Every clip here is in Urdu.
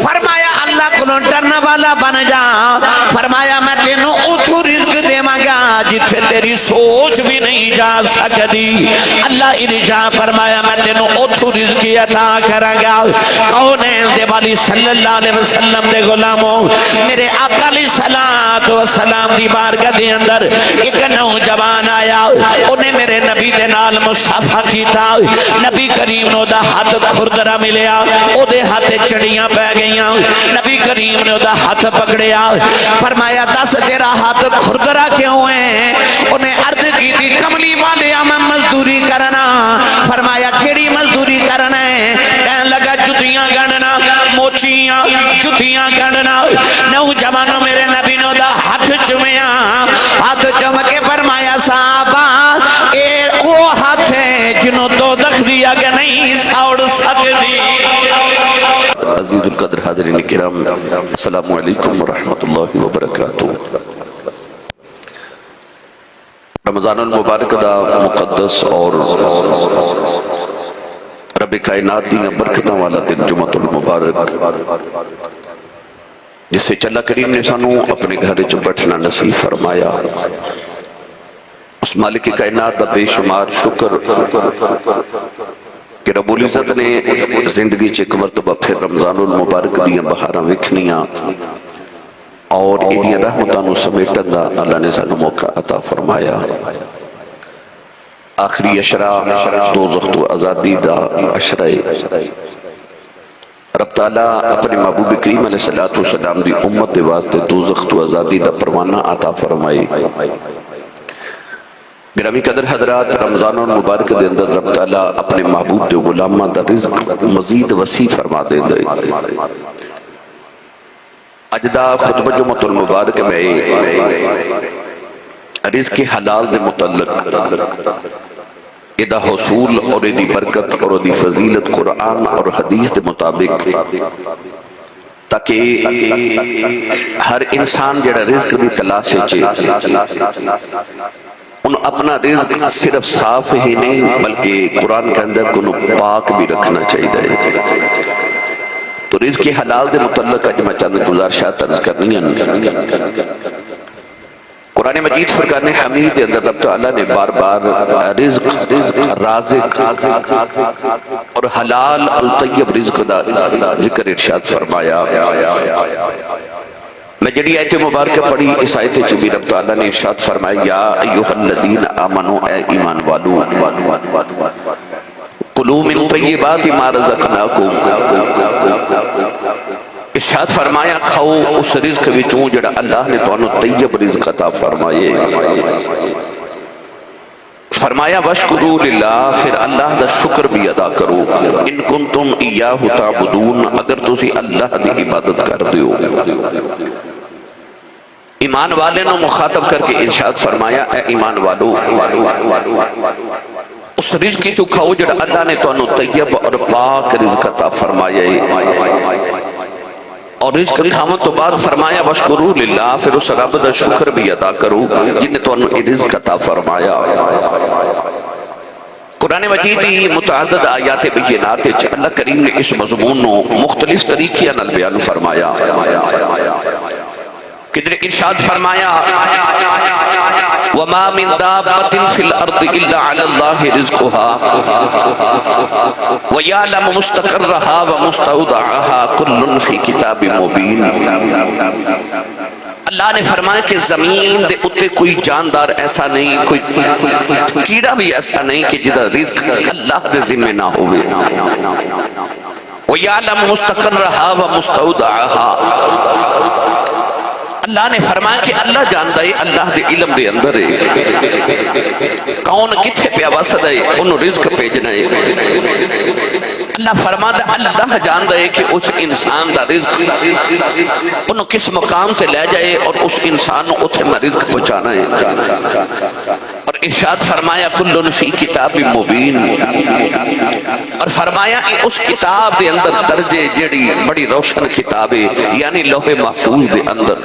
فرمایا اللہ کو ڈرنا والا بن جا، فرمایا میں تینوں اتھو رزق دے مانگا جتھے تیری سوچ بھی نہیں جا سکتی، اللہ ارشاد فرمایا میں تینوں اتھو رزق عطا کرا گا۔ کونین دے والی صلی اللہ علیہ وسلم دے غلاموں، میرے آقا علیہ السلام دی بارگاہ دے اندر ایک نوجوان آیا، انہیں میرے نبی دے نال مصافحہ کیتا، نبی کریم نو دا ہاتھ کھردرا ملیا، او دے ہاتھ چڑیاں پہ گئیاں، نبی کریم نے دا ہاتھ پکڑیا، فرمایا دس تیرا ہاتھ کھردرا کیوں ہے؟ انہیں عرض کی تھی کملی والیا میں مزدوری کرنا، فرمایا کیڑی مزدوری کرنا ہے؟ کہنے لگا جتیاں گننا، موچیاں جتیاں گننا۔ نوجوانوں میرے نبی نے دا ہاتھ چومیا، ہاتھ چوم کے فرمایا صحابہ اے وہ ہاتھ ہے جنہوں دوزخ دیا کہ نہیں ساڑ سکتی۔ عزیز القدر حاضرین کرام، السلام علیکم ورحمۃ اللہ وبرکاتہ۔ رمضان المبارک دا مقدس اور رب کائنات دیاں برکتاں والا دن جمعۃ المبارک، جس سے اللہ کریم نے سانو اپنے گھر وچ بیٹھنا نصیب فرمایا، اس مالک کائنات دا بے شمار شکر کہ رب العزت نے زندگی چ ایک مرتبہ پھر رمضان المبارک دیاں بہاراں ویکھنیاں اور انہی رحمتاں نو سمیٹن دا اللہ نے سانو موقع عطا فرمایا۔ آخری عشرہ دوزخ تو آزادی دا عشرہ رب تعالیٰ اپنے محبوب کریم علیہ السلام دی امت دے واسطے دوزخ تو آزادی دا پروانہ عطا فرمائی۔ گرامی قدر حضرات، رمضان المبارک دے اندر رب تعالیٰ اپنے محبوب دے غلامہ دا رزق مزید وسیع فرما دے دے۔ اجدہ خطبہ جمعۃ المبارک میں رزق حلال دے متعلق ادھا حصول اور ادھی برکت اور ادھی فضیلت قرآن اور حدیث دے مطابق، تاکہ ہر انسان جڑا رزق دی تلاش چے ان اپنا رزق صرف صاف ہی نہیں بلکہ قرآن کے اندر کنو پاک بھی رکھنا چاہیے۔ تو رزق حلال دے متعلق اج میں چند گزارشات عرض کرنی ہیں۔ قرآن مجید فرقان حمید دے اندر رب تعالیٰ نے بار بار رزق، رازق اور حلال الطیب رزق دا ذکر ارشاد فرمایا۔ میں جڑی آیت مبارکہ پڑھی اس آیت چوبی رب تعالیٰ نے ارشاد فرمایا یا ایوہ الذین آمنوا اے ایمان والو کلوا من طیبات ما رزقناکم، ارشاد فرمایا کھاؤ اس رزق وچوں جڑا اللہ نے تانوں طیب رزق عطا فرمائے۔ فرمایا واشکروا للہ، پھر اللہ دا شکر بھی ادا کرو، ان کنتم ایاہ تعبدون، اگر تسی اللہ دی عبادت کر دیو۔ ایمان والے نو مخاطب کر کے ارشاد فرمایا اے ایمان والو اس رزق جو کھاؤ جڑا اللہ نے تانوں طیب اور پاک رزق عطا فرمایا۔ اور رزق کھاؤں تو بعد فرمایا واشکروا للہ، پھر اس رب دا شکر بھی ادا کرو جن نے تانوں رزق عطا فرمایا۔ قرآن مجید کی متعدد آیات بینات اللہ کریم نے اس مضمون نو مختلف طریقے نال بیان فرمایا۔ کدھر ارشاد فرمایا وَمَا مِن دَابَّةٍ فِي الْأَرْضِ إِلَّا عَلَى اللَّهِ رِزْقُهَا وَيَعْلَمُ مُسْتَقَرَّهَا وَمُسْتَوْدَعَهَا كُلٌّ فِي كِتَابٍ مُبِينٍ۔ اللہ نے فرمایا کہ زمین دے اتے کوئی جاندار ایسا نہیں، کوئی کیڑا بھی ایسا نہیں کہ جدہ رزق اللہ دے ذمہ نہ ہوئے۔ وَيَعْلَمُ مُسْتَقَرَّهَا وَمُسْتَوْدَعَهَا، اللہ نے فرمایا کہ اللہ جاندہ ہے، اللہ دے علم دے اندر ہے کون کتھے پہ واسد ہے انہوں رزق پیجنا ہے۔ اللہ فرماتا اللہ جاندہ ہے کہ اس انسان دا رزق انہوں کس مقام سے لے جائے اور اس انسان کو اتھے میں رزق پہنچانا ہے۔ اور ارشاد فرمایا کلن فی کتاب مبین، اور فرمایا کہ اس کتاب دے اندر درجے جڑی بڑی روشن کتابیں یعنی لوح محفوظ دے اندر۔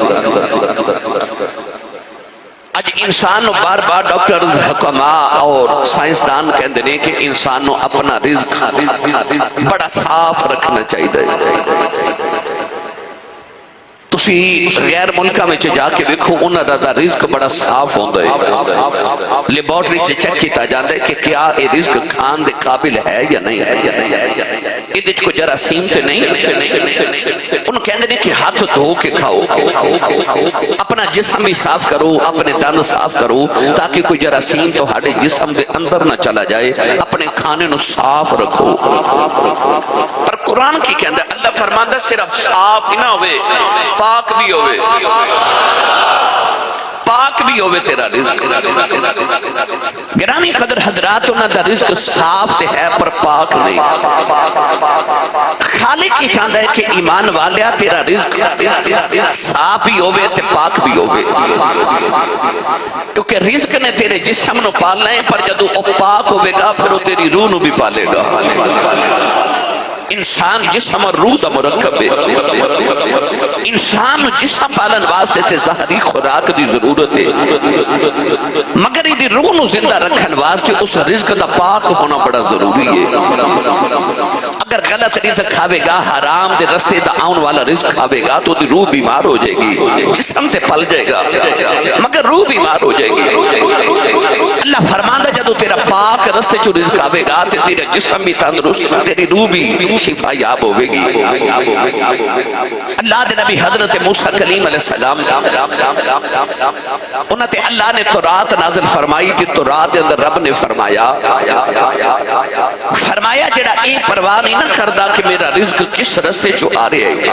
آج انسان بار بار ڈاکٹر حکماء اور سائنسدان کہندے نے کہ انسان اپنا رزق بڑا صاف رکھنا چاہیے۔ تسی غیر ملکہ میں جا کے دیکھو انہاں دا رزق بڑا صاف ہوندا ہے لیبارٹری چیک کیتا جاندا ہے کہ کیا یہ رزق کھان دے قابل ہے یا نہیں ادھے کو جراثیم تے نہیں انہوں کہندے ہیں کہ ہاتھ دھو کے کھاؤ اپنا جسم بھی صاف کرو اپنے دن صاف کرو تاکہ کوئی جراثیم تو ہاڑے جسم دے اندر نہ چلا جائے اپنے کھانے نو صاف رکھو پر قرآن کی کہندہ اللہ فرماندہ صرف صاف ہی نہ ہوئے پاک بھی ہوئے پاک بھی ہوئے تیرا رزق گرامی قدر حضرات انہاں دا رزق صاف تے ہے پر پاک نہیں خالق کی چاہتا ہے کہ ایمان والیا تیرا رزق صاف بھی ہوئے تے پاک بھی ہوئے کیونکہ رزق نے تیرے جسم نو پالنا ہے پر جدو او پاک ہوئے گا پھر وہ تیری روح نو بھی پالے گا انسان جسم اور روح دا مرکب ہے انسان جسم پالن واسطے تے ظاہری خوراک دی ضرورت ہے مگر یہ روح نو زندہ رکھن واسطے اس رزق دا پاک ہونا بڑا ضروری ہے اگر غلط رزق کھاوے گا حرام دے رستے دا آن والا رزق کھاوے گا تو دی روح بیمار ہو جائے گی جسم سے پل جائے گا مگر روح بیمار ہو جائے گی اللہ فرماندہ جدو تیرا پاک رستے جو رزق آوے گا تیرا جسم بھی تندرست تیری روح بھی شفا یاب ہوئے گی اللہ دے نبی حضرت موسیٰ کلیم علیہ السلام انہاں تے اللہ نے تورات نازل فرمائی کہ تورات دے اندر رب نے فرمایا جڑا اے پرواہ نہیں نہ کردہ کہ میرا رزق کس رستے جو آ رہے ہیں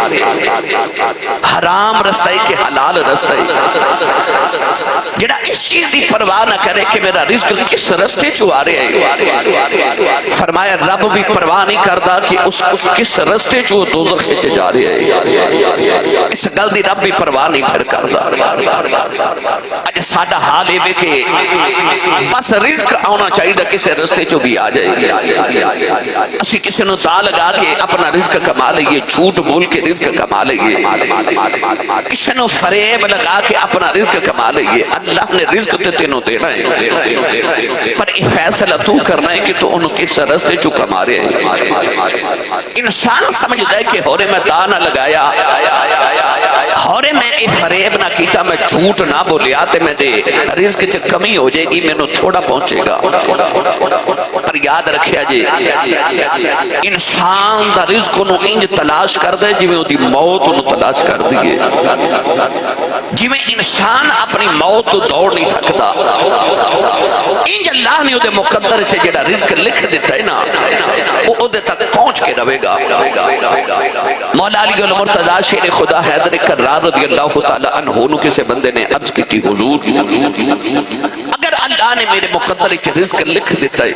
حرام رستہ ہے کہ حلال رستہ ہے جڑا اس چیز دی پرواہ نہ کرے کہ میرا رزق کس رستے جو آ رہے ہیں فرمایا رب بھی پرواہ نہیں کردہ کہ اس کس رستے جو دوزخ چ جا رہے ہیں اس گل دی رب بھی پرواہ نہیں پھر کردہ اج ساڈا حال ہے کہ بس رزق آنا چاہیے کسی رستے جو بھی آ جائے اسی کسی نو تا لگا کے اپنا رزق کما لئیے جھوٹ بول کے رزق کما لئیے کسی نو فریب لگا کے اپنا رزق کما لئیے اللہ نے رزق تے تینوں دینا ہے پر یہ فیصلہ تو کرنا ہے کہ تو انہوں کس رستے جو کما رہے ہیں انسان سمجھتا ہے کہ ہورے میں دا نہ لگایا ہورے میں یہ فریب نہ کیتا میں جھوٹ نہ بولیا تے میں دے رزق چ کمی ہو جائے گی میں نو تھوڑا پہنچے گا پر یاد رکھیا جی انسان دا رزق نو انج تلاش کر دے جی میں دی موت نو تلاش کر دیئے جی میں انسان اپنی موت تو دوڑ نہیں سکتا انج اللہ نے دے مقدر چھے جڑا رزق لکھ دیتا ہے نا وہ دے تک پہنچ کے روے گا مولا علی المرتضی شیر خدا حیدر کرار رضی اللہ تعالی عنہ کسے بندے نے عرض کی تھی حضور اگر اللہ نے میرے مقدر چھے رزق لکھ دیتا ہے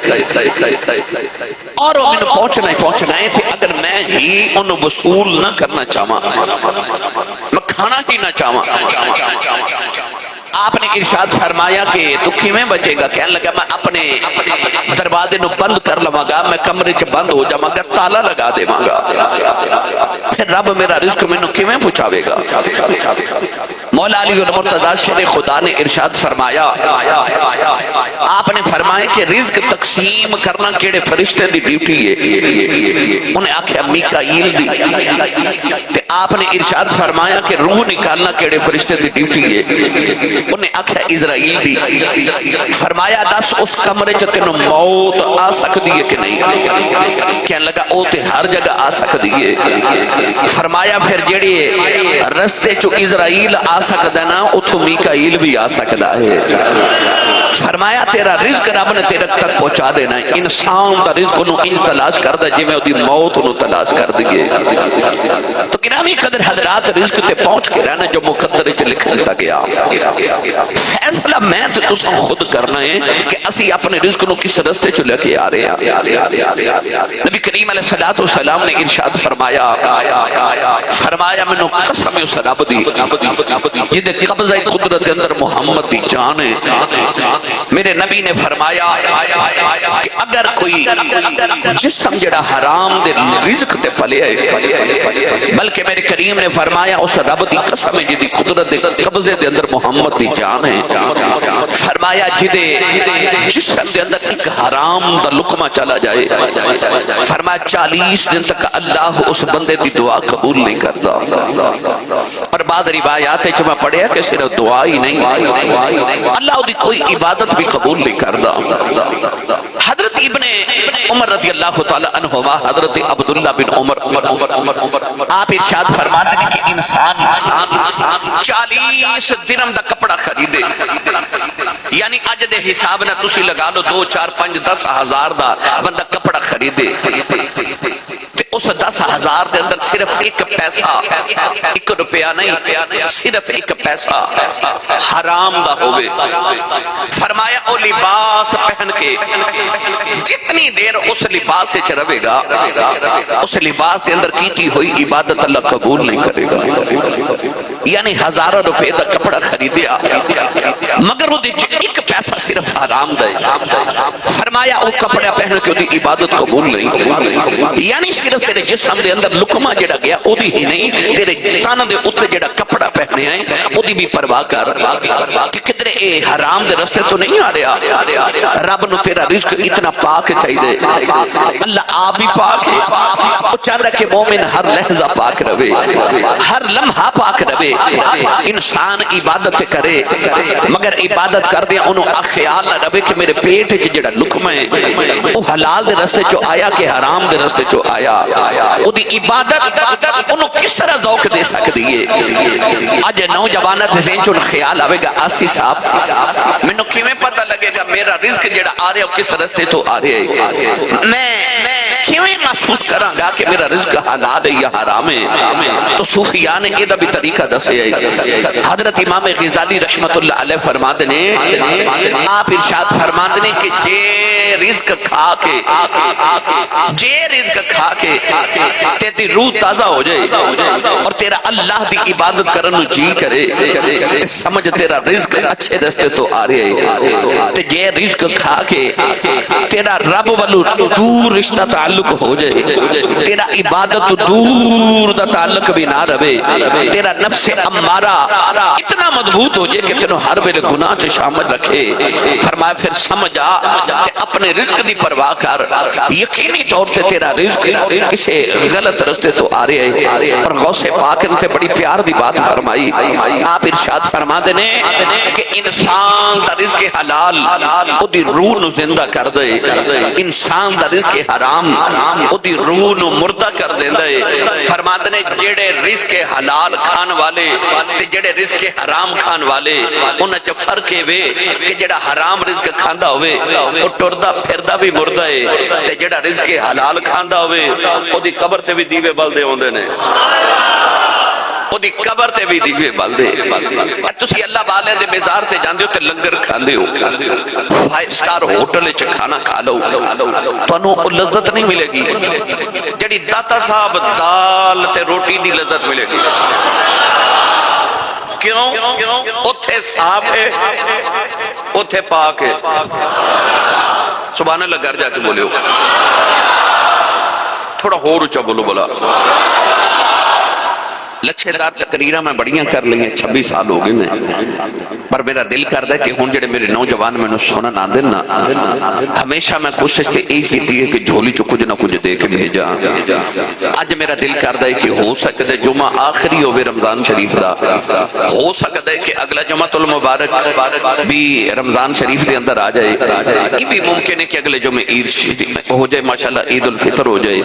اور وہ میں پہنچنا ہے کہ اگر میں ہی انہوں وصول نہ کرنا چاہواں میں کھانا ہی نہ چاہواں آپ نے ارشاد فرمایا کہ تو کیویں بچے گا کہنے لگا میں اپنے دروازے نو بند کر لواں گا میں کمرے چ بند ہو جاواں گا تالا لگا دیواں گا پھر رب میرا رزق مینوں کیویں پہنچاوے گا مولا علی المرتضی شیر خدا نے ارشاد فرمایا آپ نے فرمایا کہ رزق تقسیم کرنا کیڑے فرشتے دی ڈیوٹی ہے انہیں آکھیا میکائیل دی تے آپ نے ارشاد فرمایا کہ روح نکالنا کیڑے فرشتے دی ڈیوٹی ہے انہیں آکھیا اسرائیل دی فرمایا دس اس کمرے چ تینوں موت آ سکتی ہے کہ نہیں کہنے لگا او تے ہر جگہ آ سکتی ہے فرمایا پھر جیڑی رستے چ اسرائیل آ سکتا ہے نا اتھو میکائیل بھی آ سکتا ہے فرمایا تیرا رزق رب نے تیرے تک پہنچا دینا ہے انسان دا رزق نو ان تلاش کر دا جی میں دی موت نو تلاش کر دیئے تو گرامی قدر حضرات رزق تے پہنچ کے رہنا جو مقدر چ لکھ دیتا گیا فیصلہ میں تے تساں خود کرنا ہے کہ اسی اپنے رزق نو کس رستے چ لے کے آ رہے ہیں نبی کریم علیہ الصلوۃ والسلام نے ارشاد فرمایا مینوں قسم اس رب دی جدے قبضہ قدرت کے اندر محمد دی جان ہے میرے نبی نے فرمایا کہ اگر کوئی جسم جڑا حرام دے رزق تے پلے ہے بلکہ میرے کریم نے فرمایا اس رب دی قسم جدی قدرت دے قبضے دے اندر محمد دی جان ہے فرمایا جدے جسم دے اندر ایک حرام دا لقمہ چلا جائے فرمایا 40 دن تک اللہ اس بندے دی دعا قبول نہیں کرتا اور بعض روایات میں پڑھیا کہ صرف دعا ہی نہیں، اللہ دی کوئی عبادت بھی قبول نہیں کردا۔ حضرت ابن عمر رضی اللہ تعالی عنہما، حضرت عبداللہ بن عمر آپ ارشاد فرماتے ہیں کہ انسان 40 درہم دا کپڑا خریدے، یعنی اج دے حساب نہ تسی لگا لو 2 4 5 10 ہزار دا بندہ کپڑا خریدے، اس 10,000 دے اندر صرف ایک پیسہ، 1 روپیہ نہیں، صرف ایک پیسہ حرام دا ہوئے۔ فرمایا او لباس پہن کے جتنی دیر اس لباس سے رہے گا، اس لباس دے اندر کیتی ہوئی عبادت اللہ قبول نہیں کرے گا۔ یعنی 1000 روپے دا کپڑا خریدیا مگر وہ ایک پیسہ صرف حرام دے، فرمایا وہ کپڑا پہن کے وہ عبادت قبول نہیں، یعنی صرف تیرے جسم دے اندر لکمہ جڑا گیا او دی ہی نہیں، تیرے تن دے اوتے جڑا کپڑا پہنے ہیں او دی بھی پرواہ کر کہ کدھر اے حرام دے رستے تو نہیں آ رہا۔ رب نو تیرا رزق اتنا پاک چاہیے، اللہ آپ بھی پاک ہے، وہ چاہتا کہ مومن ہر لحظہ پاک رہے، ہر لمحہ پاک رہے۔ انسان عبادت کرے مگر عبادت کر دیا انہوں خیال نہ رہے کہ میرے پیٹ جڑا لکمہ ہے وہ حلال دے رستے چو آیا کہ حرام دے رستے چو آیا، وہ دی عبادت انہوں کس طرح ذوق دے سکتی ہے۔ آج نوجوانت ذہن چون خیال آوے گا آسی صاحب میں نو کیویں پتہ لگے گا میرا رزق جڑا آ رہا ہے کس رستے تو آ رہے ہے، میں کیویں محسوس کراں گا کہ میرا رزق حلال ہے یا حرام ہے۔ تو صوفیاء نے یہ بھی طریقہ دسے ہے۔ حضرت امام غزالی رحمت اللہ علیہ فرماتے ہیں، آپ ارشاد فرماتے ہیں کہ جے رزق کھا کے تیری روح تازہ ہو جائے اور تیرا اللہ دی عبادت کرنو جی کرے، سمجھ تیرا رزق اچھے رستے تو آ رہے ہیں۔ جے رزق کھا کے تیرا رب والو دور رشتہ تعلق ہو جائے، تیرا عبادت دور دا تعلق بھی نہ رہے، تیرا نفس امارہ اتنا مضبوط ہو جائے کہ تینوں ہر ویلے گناہ سے شامل رکھے، فرمایا پھر سمجھا کہ اپنے رزق دی پرواہ کر، یقینی طور سے تیرا رزق کسے غلط رستے تو آ رہے ہیں۔ اور غوث پاک نے بڑی پیار دی بات فرمائی، آپ ارشاد فرما دینے کہ انسان دا رزق حلال او دی روح نو زندہ کر دے، انسان دا رزق حرام او دی روح نو مردہ کر دے۔ فرما دینے جڑے رزق حلال کھان والے تے جڑے رزق حرام کھان والے انہاں چ فرق ہے کہ جڑا حرام رزق کھاندا ہوئے او ٹردا پھردا بھی مردہ ہے، تے جڑا رزق حلال کھاندا ہوئے او دی قبر تے بھی دیوے بلدے ہوندے نے، او دی قبر تے بھی دیوے بلدے۔ تسی اللہ والے دے مزار تے جاندے ہو تے لنگر کھاندے ہو، 5 سٹار ہوٹل وچ کھانا کھا لو، تانوں او لذت نہیں ملے گی جڑی داتا صاحب دال تے روٹی دی لذت ملے گی۔ کیوں؟ اتھے صاف ہے، اتھے پاک ہے۔ سبحان اللہ گھر جا کے بولے ہو، تھوڑا اور اچھا بولو بلا۔ لچھے دار تقریرہ میں بڑیاں کر لئیں، 26 سال ہو گئے میں، پر میرا دل کر دے کہ ہون جڑے میرے نوجوان میں نے سونا نہ دینا، ہمیشہ میں کوشش تے ایک ہی تھی ہے کہ جھولی چو کچھ نہ کچھ دے کے بھیجا۔ آج میرا دل کر دے کہ ہو سکتے جمعہ آخری ہوئے رمضان شریف دا، ہو سکتے کہ اگلا جمعہ المبارک بھی رمضان شریف دے اندر آ جائے، یہ بھی ممکن ہے کہ اگلے جمعہ عید ہو جائے، ماشاءاللہ عید الفطر ہو جائے۔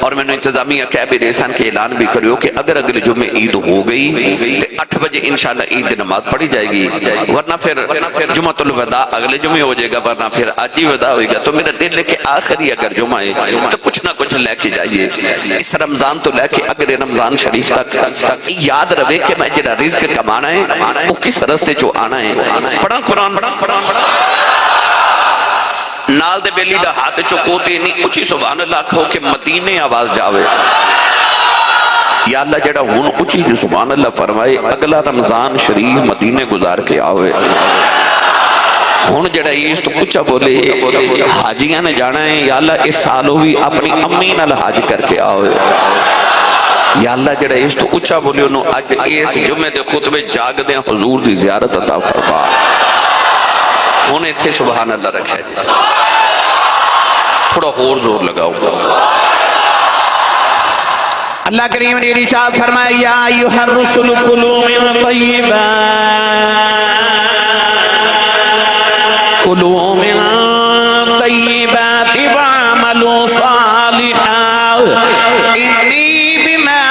اور میں نے انتظامیہ کیبر احسان کے اعلان بھی کریو کہ اگر اگلے میں عید ہو گئی 8 بجے انشاءاللہ عید کی نماز پڑھی جائے گی، ورنہ پھر جمعۃ الوداع اگلے جمعے ہو جائے گا، ورنہ پھر آج ہی وداع ہوئے گا۔ تو میرا دل ہے کہ آخری اگر جمعہ ہے تو کچھ نہ کچھ لے کے جائیے، اس رمضان تو لے کے اگلے رمضان شریف تک یاد رہے کہ میں جڑا رزق کمانا ہے وہ کس رستے جو آنا ہے۔ پڑھا قرآن نال دے بیلی دا ہاتھ چکوتے نہیں اچھی سبحان اللہ کہو کہ مدینے آواز جاوے۔ یا اللہ جڑا ہون اچھی جو سبحان اللہ فرمائے اگلا رمضان شریف مدینے گزار کے آوے۔ ہون جڑا اس تو کچھ بولے حاجیاں نے جانا ہے، یا اللہ اس سالوں بھی اپنی امی نال حاج کر کے آوے۔ یا اللہ جڑا اس تو کچھ بولے انہوں آج اس جمعے دے خطبے جاگ دیں حضور دی زیارت عطا فرما۔ ہونے تھے سبحان اللہ رکھے، تھوڑا اور زور لگاؤ۔ اللہ کریم نے ارشاد فرمایا یا ایھا الرسل کلوا من الطیبات واعملوا صالحا انی بما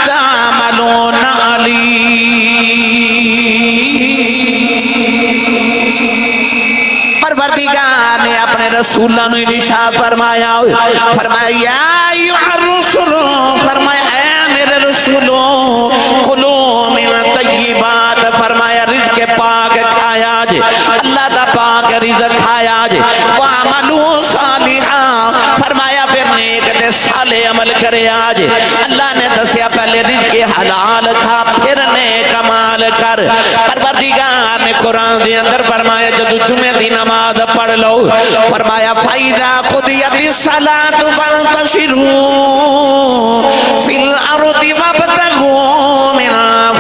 تعملون علیم۔ پروردگار نے اپنے رسولوں نے ارشاد فرمایا یا ایھا الرسل، فرمایا اے میرے رسولوں، کلو من الطیبات، فرمایا رزق پاک کھایا جے، اللہ دا پاک رزق کھایا جے، وعملوا صالحا، فرمایا پھر نیک تے صالح عمل کرے آج۔ اللہ نے دسیا پہلے رزق حلال کھا پھر نیک عمل کر۔ پروردگار نے قرآن دے اندر فرمایا جدو جمعہ دی نماز پڑھ لو، فرمایا فَإِذَا قُضِيَتِ الصَّلَاةُ فَانتَشِرُوا فِي الْأَرْضِ وَابْتَغُوا مِن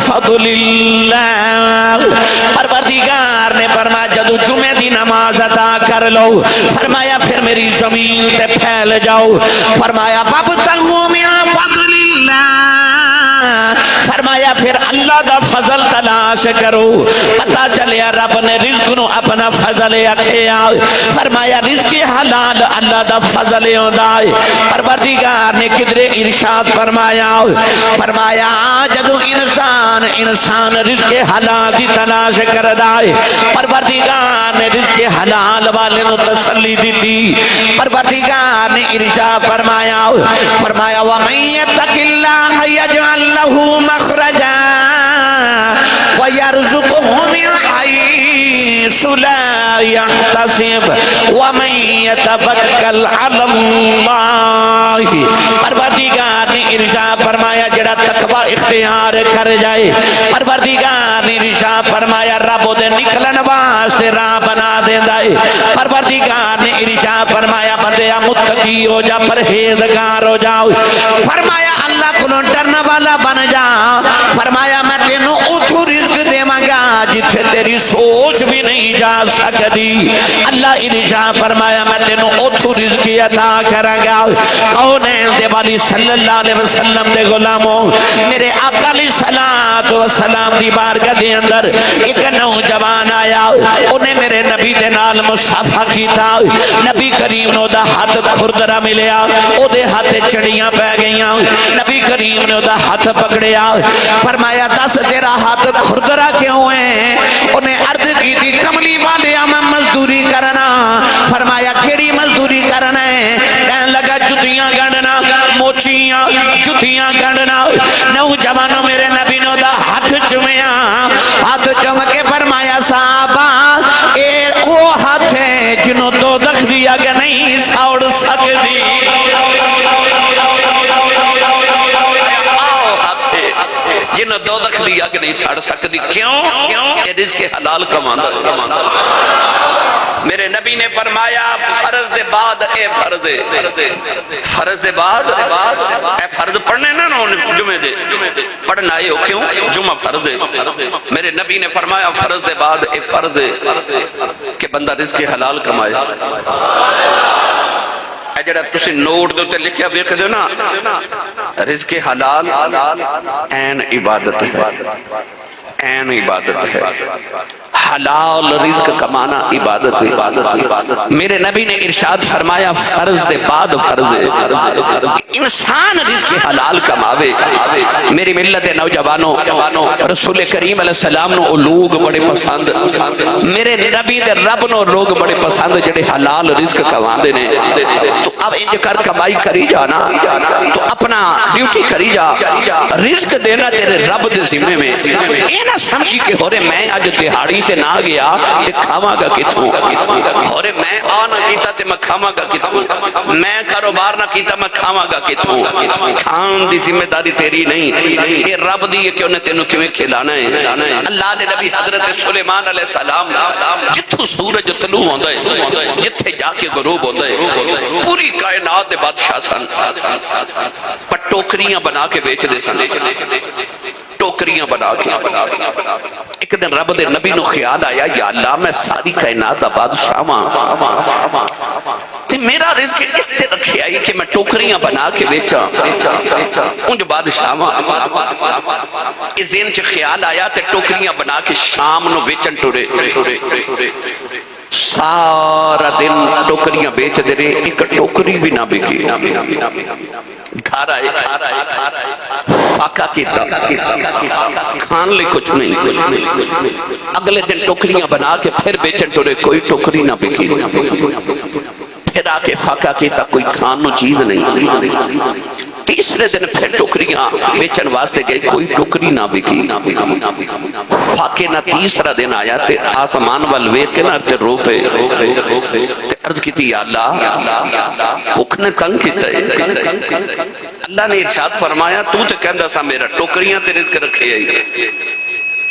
فَضْلِ اللَّهِ۔ پروردگار نے فرمایا جدو جمعہ دی نماز ادا کر لو، فرمایا پھر میری زمین تے پھیل جاؤ، فرمایا وَابْتَغُوا مِن فَضْلِ اللَّهِ، فرمایا پھر اللہ دا فضل تلاش کرو۔ پتہ چلیا رب نے رزق نو اپنا فضل آکھیا، فرمایا رزق حلال اللہ دا فضل ہوندا ہے۔ پروردگار نے کدرے ارشاد فرمایا، فرمایا جدو انسان رزق حلال دی تلاش کردا ہے، پروردگار نے رزق حلال والے نو تسلی دیتی۔ پروردگار نے ارشاد فرمایا، فرمایا وَمَن يَتَّقِ اللَّهَ يَجْعَل لَّهُ مَخْرَجًا وَيَرْزُقْهُ مِنْ حَيْثُ لَا يَحْتَسِبُ وَمَن يَتَوَکَّلْ عَلَى اللَّهِ۔ پروردگار نے ارشاد فرمایا جڑا تقوی اختیار کر جائے، پروردگار نے ارشاد فرمایا رب دے نکلن واسطے راہ بنا دیندا ہے۔ پروردگار نے ارشاد فرمایا بندیا متقی ہو جا، پرہیزگار ہو جاؤ، فرمایا اللہ کو ڈرنا والا بن جا، فرمایا میں تینوں اتھو رزق دیواں گا جتھے تیری سوچ بھی نہیں جا سکتی۔ اللہ ارشاد فرمایا میں تینوں اتھو رزق عطا کراں گا۔ کونین دے والی صلی اللہ علیہ وسلم دے غلاموں، میرے آقا علیہ الصلوۃ والسلام دی بارگاہ دے اندر ایک نوجوان آیا، انہیں میرے نبی دے نال مصافحہ کیتا، نبی کریم نو دا ہاتھ کھردرا ملیا، او دے ہاتھ چڑیاں پہ گئیاں، نبی کریم نے دا ہاتھ پکڑیا، فرمایا دس تیرا ہاتھ کھردرا کیوں ہے؟ انہیں عرض کی تھی کملی والے میں مزدوری کرنا، فرمایا کیڑی مزدوری کرنا ہے؟ کہنے لگا جتیاں گنڈنا، موچیاں جتیاں گنڈنا۔ نوجوانوں میرے نبی نے دا ہاتھ چومیا، ہاتھ چوم کے فرمایا صحابہ اے وہ ہاتھ ہے جنہوں تو دکھ دیا کہ نہیں ساڑ سکتی۔ جنہوں دو دکھ دیا کہ نہیں ساڑ سکتی، کیوں؟ کہ رزق حلال کمانا۔ میرے نبی نے فرمایا فرض دے بعد اے فرض دے، فرض دے بعد اے فرض پڑھنے نا جمعہ دے پڑھنا ہے، کیوں؟ جمعہ فرض ہے۔ میرے نبی نے فرمایا فرض دے بعد اے فرض ہے کہ بندہ رزق حلال کمائے۔ اے جڑا تسی نوٹ دے تے لکھیا ویکھ دے نا، رزق حلال این عبادت ہے، این عبادت ہے۔ حلال رزق کمانا عبادت ہے۔ میرے نبی نے ارشاد فرمایا فرض دے بعد فرض ہے، انسان رزق حلال کماوے۔ میری ملت نوجوانوں، رسول کریم علیہ السلام نو لوگ بڑے پسند، میرے نبی دے رب نو لوگ بڑے پسند جڑے حلال رزق کماندے نے۔ تو اب انج کر کمائی کری جانا، تو اپنا ڈیوٹی کری جا، رزق دینا تیرے رب دے ذمے میں۔ اے نہ سمجھی کہ ہورے میں اج دہاڑی تے نہ گیا تے کھاواں گا کتھوں، ہورے میں آ نہ کیتا تے میں کھاواں گا کتھوں، میں کاروبار نہ کیتا میں کھاواں گا کتھوں۔ کھان دی ذمہ داری تیری نہیں، یہ رب دی ہے کہ انہیں تینوں کیویں کھلانا ہے۔ اللہ دے نبی حضرت سلیمان علیہ السلام جتھوں سورج طلوع ہوندا ہے، جتھے جا کے غروب ہوندا ہے، پوری کائنات دے بادشاہ سن، پر ٹوکریاں بنا کے بیچ دے سن، ٹوکریاں بنا کے۔ ایک دن رب دے نبی نو خیال آیا یا اللہ میں ساری کائنات دا بادشاہ ہاں تے میرا رزق اس تے رکھے آئی کہ میں ٹوکریاں بنا کے بیچا انج بادشاہ اس دن چ خیال آیا تے ٹوکریاں بنا کے شام نو بیچن ٹورے سارا دن ٹوکریاں بیچ دے رہے ایک ٹوکری بھی نہ بکی گھر آئے فاقہ کیتا کھان لے کچھ نہیں اگلے دن ٹوکریاں بنا کے پھر بیچن ٹورے کوئی ٹوکری نہ بکی پھر آ کے فاقہ کیتا کوئی کھان نو چیز نہیں تیسرے دن پھر ٹوکریاں بیچن واسطے گئے کوئی ٹوکری نہ بکی فاقے نہ تیسرا دن آیا تے آسمان والوے کے نہ تے رو پہ تے عرض کی تھی یا اللہ بھوک نے تنگ کیتا ہے اللہ نے ارشاد فرمایا تو تے کہندہ سا میرا ٹوکریاں تے رزق رکھے آئی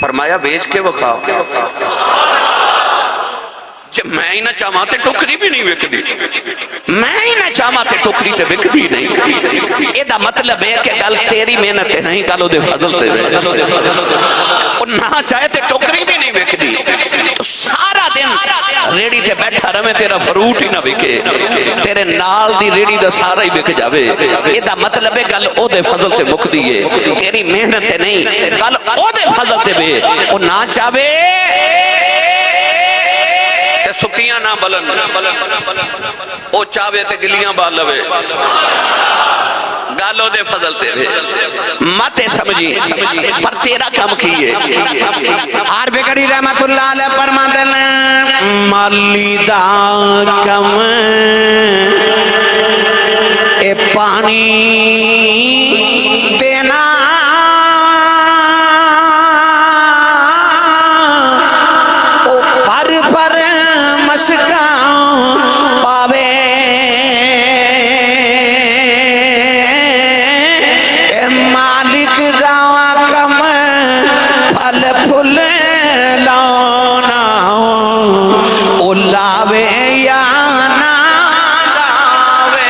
فرمایا بیچ کے وکھا جب میں ہی نہ چاہاں تے ٹوکری بھی نہیں وک دی میں ہی نہ چاہاں تے ٹوکری تے وک دی نہیں یہ دا مطلب ہے کہ گل تیری محنت ہے نہیں گل دے فضل تے اور نہ چاہے تے ٹوکری بھی نہیں وک دی تو سارا دن ریڑی تے بیٹھا رہے تیرا فروٹ ہی نہ وکے تیرے نال دی ریڑی دا سارا ہی وک جاوے یہ دا مطلب ہے گل او دے فضل تے مک دیئے تیری محنت تے نہیں گل او دے فضل تے بے اور نہ چاہے سکیاں نہ بلن او چاوے تے گلیاں بال لوے گالو دے فضل تے ماتے سمجھی پر تیرا کم کیے آر بکڑی رحمت اللہ علیہ فرما دل مالی دا کم اے پانی دینا پاوے اے مالک دعویٰ کم پھل پھل لانا او لاوے یا نہ لاوے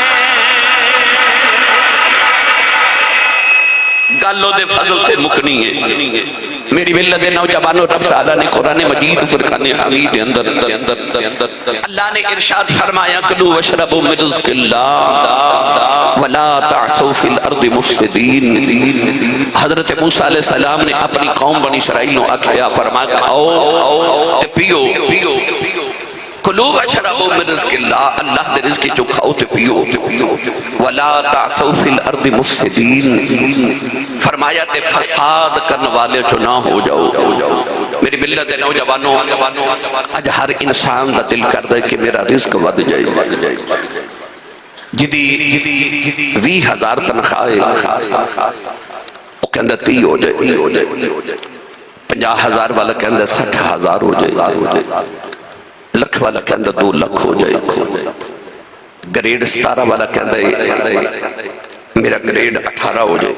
گالو دے فضل تے مکنی ہے میری ملت نوجوانوں رب تعالیٰ نے قرآن مجید فرقان حمید اندر اللہ نے ارشاد فرمایا کلو وشربوا من رزق اللہ ولا تعثوا فی الارض مفسدین حضرت موسیٰ علیہ السلام نے اپنی قوم بنی اسرائیل نے آکھیا فرمایا کھاؤ پیو کلو وشربوا من رزق اللہ اللہ دے رزق جو کھاؤ تے پیو ولا تعثوا فی الارض مفسدین فرمایا تے فساد کرنے والے جو نہ ہو جاؤ میری ملت نوجوانوں آج ہر انسان دا دل کر دے کہ میرا رزق ود جائے جدی 20,000 تنخواہ وہ کہندہ 30 ہو جائے 50,000 والا کہندہ 60,000 ہو جائے لکھ والا کہندہ 2 لکھ ہو جائے گریڈ 17 والا کہندہ میرا گریڈ 18 ہو جائے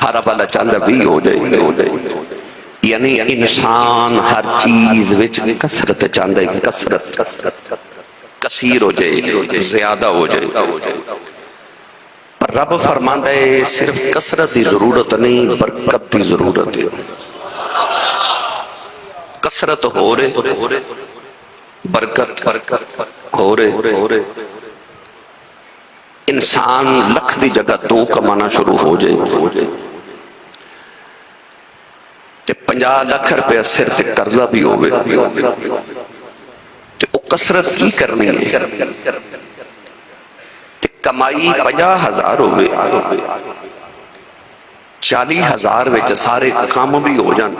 18 والا چاندہ 20 ہو جائے یعنی انسان ہر چیز وچ کثرت چاندہ ہے کثرت کثیر ہو جائے زیادہ ہو جائے پر رب فرماندہ ہے صرف کثرت دی ضرورت نہیں برکت دی ضرورت ہے کثرت ہو رہے برکت ہو رہے انسان لکھ دی جگہ 2 کمانا شروع ہو جائے تے 50 لکھ روپے سر سے قرضہ بھی ہوئے تے او کثرت کی کرنی ہے تے کمائی 50,000 ہوئے 40,000 وچ سارے کام بھی ہو جان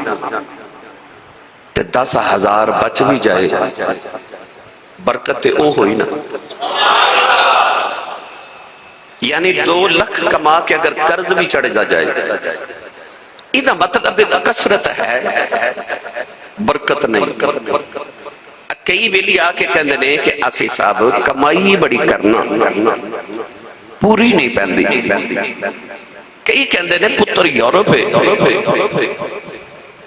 تے 10,000 بچ بھی جائے برکت تے او ہوئی نا یعنی 2 لکھ کما کے اگر قرض بھی چڑھ جائے ادھا مطلب کثرت ہے برکت نہیں کئی ویلی آکے کہندے نے کہ اسی صاحب کمائی بڑی کرنا پوری نہیں پہندی کئی کہندے نے پتر یورپ ہے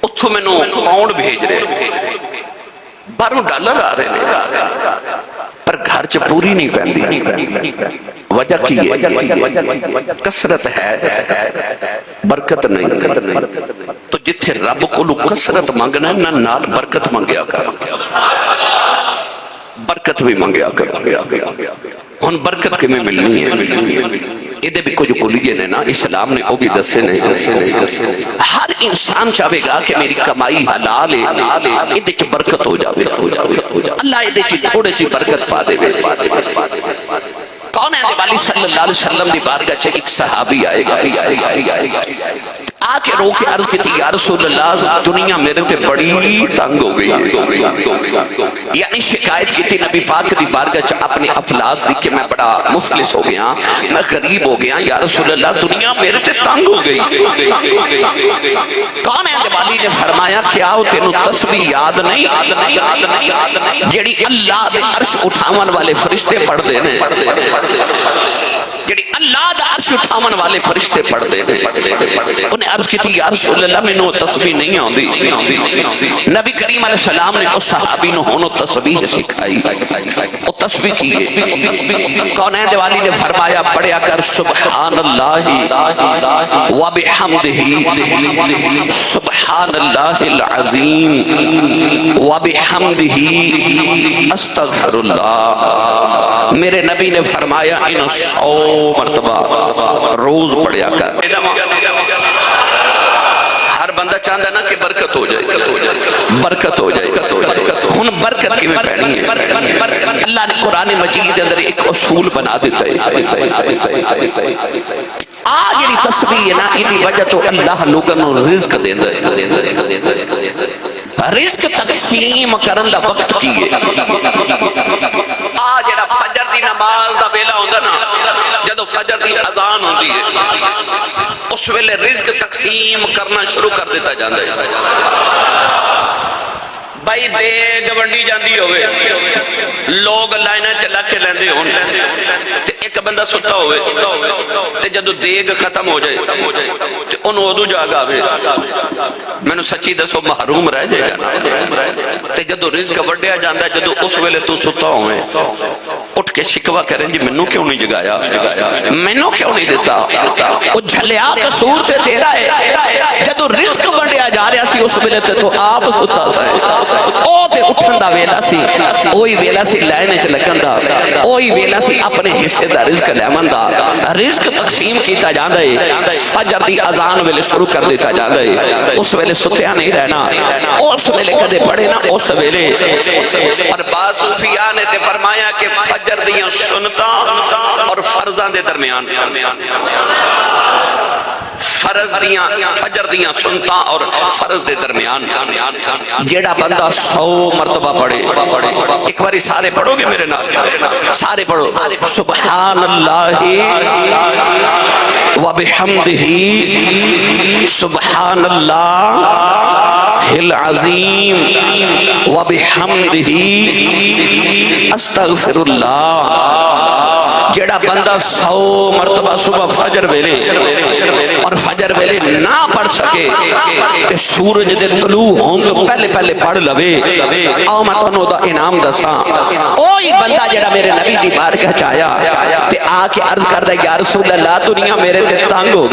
اتھو میں نو پاؤنڈ بھیج رہے باروں ڈالر آ رہے ہیں پر گھر چ پوری نہیں پہندی وجہ کی ہے کثرت ہے برکت نہیں تو جتھے رب کو کثرت مانگنا ہے نہ نال برکت مانگیا کر برکت برکت بھی منگیا کر ہن برکت کیویں ملنی ہے یہ بھی کچھ کولیے نے نا اسلام نے وہ بھی دسے نے ہر انسان چاہے گا کہ میری کمائی حلال ہے یہ برکت ہو جاوے اللہ یہ تھوڑے سی برکت پا دے کون ہے والی صلی اللہ علیہ وسلم دی بارگاہ ایک صحابی آئے گا آ کے رو کے عرض کی تھی یا رسول اللہ دنیا میرے تے بڑی تنگ ہو گئی یعنی شکایت کی تھی نبی پاک دی بارگاہ اپنے افلاس دی کہ میں بڑا مفلس ہو گیا میں غریب ہو گیا یا رسول اللہ دنیا میرے تے تنگ ہو گئی کون ہے والی نے فرمایا کیا ہو تینوں تسبیح یاد نہیں جڑی اللہ دے عرش اٹھاون والے فرشتے پڑھ دے نے جڑی اللہ دا عرش اٹھاون والے فرشتے پڑھ دے انہیں عرض کی تھی یا رسول اللہ میں نو تسبیح نہیں آندی نبی کریم علیہ السلام نے اس صحابی نو ہونو تسبیح سکھائی وہ تسبیح کیے کون ہے دیوالی نے فرمایا پڑھیا کر سبحان اللہ و بحمدہ سبحان اللہ العظیم و بحمدہ استغفر اللہ میرے نبی نے فرمایا ان 100 مرتبہ روز پڑھیا کر ہر بندہ چاہتا ہے نا کہ برکت ہو جائے برکت ہو جائے ہن برکت کی میں پہنی ہے اللہ نے قرآن مجید اندر ایک اصول بنا دیتا ہے آج یہ تسبیح ہے نا انہی وجہ تو اللہ لوگوں رزق دیندہ ہے رزق تقسیم کرن دا وقت کیے آج جڑا فجر دی نماز دا ویلا ہوندا نا جدوں فجر دی اذان ہوندی ہے اس ویلے رزق تقسیم کرنا شروع کر دیتا جاندا ہے بھائی دیگ ونڈی جاندی ہوئے لوگ لائنہ چلا کے لیندے ہون تے ایک بندہ ستا ہوئے تے جدو دیگ ختم ہو جائے تے انہوں ادو جاگ آوے میں نے سچی دسو محروم رہ جائے گا تے جدو رزق وڈیا جاندہ ہے جدو اس ویلے تو ستا ہوئے اٹھ کے شکوا کریں جی منو کیوں نہیں جگایا منو کیوں نہیں دیتا وہ جھلیا قصور تے تیرا ہے جدو رزق وڈیا جا رہا سی اس ویلے تے تو آپ ستا سائے او دے اٹھن دا ویلا سی اوہی ویلا سی لائنے سے لگن دا اوہی ویلا سی اپنے حصے دا رزق لیمن دا رزق تقسیم کیتا جاندہ ہے فجر دی اذان ویلے شروع کر دیتا جاندہ ہے اس ویلے ستیا نہیں رہنا اس ویلے کدے پڑھے نا اس ویلے اور بعض صوفیاء نے تے فرمایا کہ فجر دیاں سنتا اور فرضاں دے درمیان فرض دیاں فجر دیاں سنتا اور فرض دے درمیان جیڑا بندہ 100 مرتبہ پڑھے ایک باری سارے پڑھو گے میرے نال سارے پڑھو سبحان اللہ و بحمدہ سبحان اللہ العظیم و بحمدہ استغفر اللہ جیڑا بندہ 100 مرتبہ صبح فجر ویلے اور فجر ویلے نہ پڑھ سکے کہ سورج دے طلوع ہوں تو پہلے پڑھ لوے آؤ میں تنو دا انعام دساں اوہی بندہ جیڑا میرے نبی دی بارگاہ چایا تے آ کے عرض کر دے یا رسول اللہ دنیا میرے تے تنگ ہو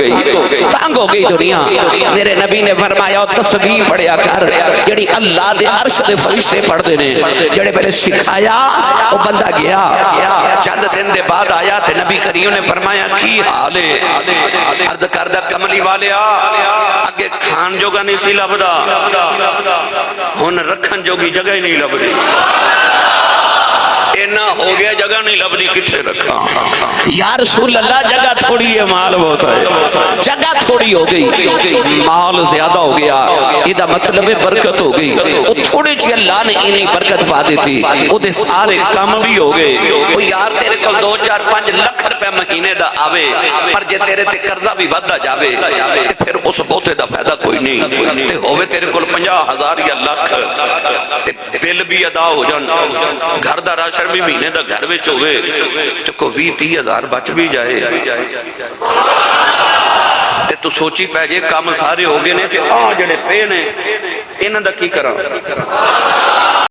گئی دنیا میرے نبی نے فرمایا تسبیح پڑھیا کر جیڑی اللہ دے عرش دے فرشتے پڑھ دے نے جیڑے پہلے سکھایا وہ بندہ گیا چند دن دے بعد آیا تے نبی کریم نے فرمایا کی حال ہے عرض کردہ کملی والے آگے کھان جوگا نہیں سی لبدا ہن رکھن جوگی جگہ ہی نہیں لبدی اینا ہو گیا جگہ نہیں لبدی کتھے رکھا یا رسول اللہ جگہ تھوڑی ہے مال بہت ہے جگہ تھوڑی ہو گئی مال زیادہ ہو گیا یہ مطلب برکت ہو گئی وہ تھوڑے چی اللہ نے انہیں برکت پا دیتی وہ دے سارے کام بھی ہو گئے وہ یار تیرے کو 2-4-5 لاکھ روپے مہینے دا آوے پر جے تیرے تے قرضہ بھی بدہ جاوے پھر اس بہتے دا فائدہ کوئی نہیں تے ہوئے تیرے کو 50,000 یا لاکھ تے بل بھی ادا ہو جان گھر دا راشن بھی مہینے دا گھر وچ ہوئے تو کو 20-30 ہزار بچ بھی جائے تے تو سوچی پہ جے کام سارے ہو گئے نے کہ جڑے پے نے انہاں دا کی کراں